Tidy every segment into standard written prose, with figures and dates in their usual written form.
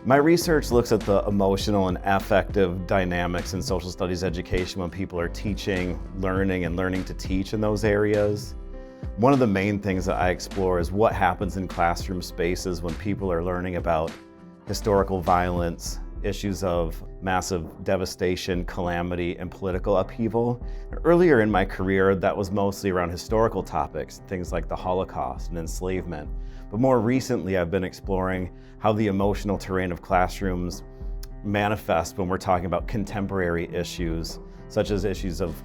My research looks at the emotional and affective dynamics in social studies education when people are teaching, learning, and learning to teach in those areas. One of the main things that I explore is what happens in classroom spaces when people are learning about historical violence, issues of massive devastation, calamity, and political upheaval. Earlier in my career, that was mostly around historical topics, things like the Holocaust and enslavement. But more recently, I've been exploring how the emotional terrain of classrooms manifest when we're talking about contemporary issues, such as issues of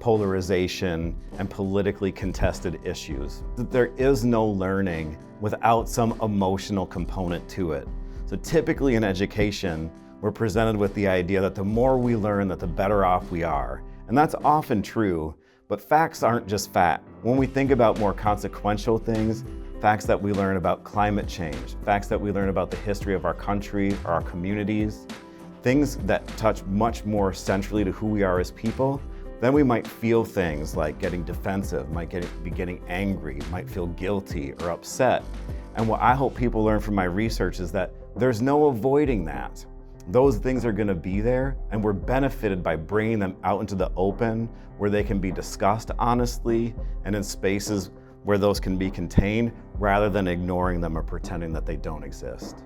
polarization and politically contested issues. There is no learning without some emotional component to it. So typically in education, we're presented with the idea that the more we learn, that the better off we are. And that's often true, but facts aren't just fact. When we think about more consequential things, facts that we learn about climate change, facts that we learn about the history of our country or our communities, things that touch much more centrally to who we are as people, then we might feel things like getting defensive, be getting angry, might feel guilty or upset. And what I hope people learn from my research is that there's no avoiding that. Those things are going to be there, and we're benefited by bringing them out into the open where they can be discussed honestly and in spaces where those can be contained rather than ignoring them or pretending that they don't exist.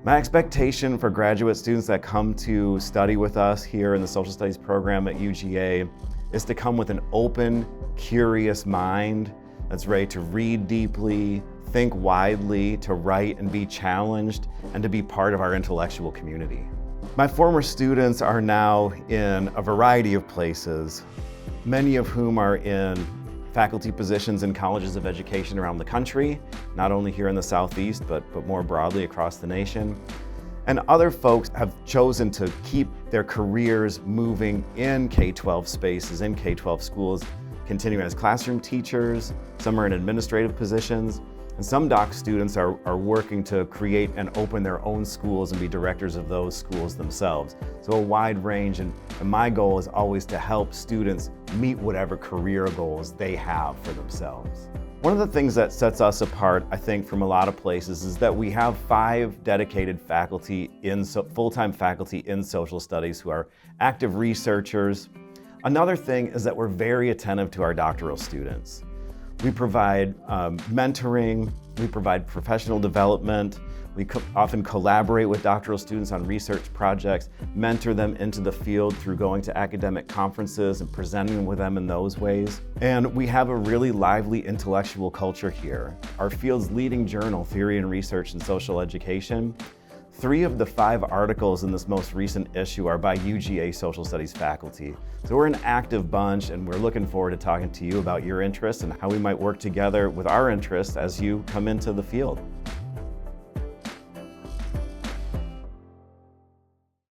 My expectation for graduate students that come to study with us here in the social studies program at UGA is to come with an open, curious mind that's ready to read deeply, think widely, to write and be challenged, and to be part of our intellectual community. My former students are now in a variety of places, many of whom are in faculty positions in colleges of education around the country, not only here in the Southeast, but more broadly across the nation. And other folks have chosen to keep their careers moving in K-12 spaces, in K-12 schools, continuing as classroom teachers. Some are in administrative positions. And some doc students are working to create and open their own schools and be directors of those schools themselves. So a wide range, and my goal is always to help students meet whatever career goals they have for themselves. One of the things that sets us apart, I think, from a lot of places is that we have 5 dedicated faculty full-time faculty in social studies who are active researchers. Another thing is that we're very attentive to our doctoral students. We provide mentoring, we provide professional development, we often collaborate with doctoral students on research projects, mentor them into the field through going to academic conferences and presenting with them in those ways. And we have a really lively intellectual culture here. Our field's leading journal, Theory and Research in Social Education, 3 of the 5 articles in this most recent issue are by UGA social studies faculty. So we're an active bunch, and we're looking forward to talking to you about your interests and how we might work together with our interests as you come into the field.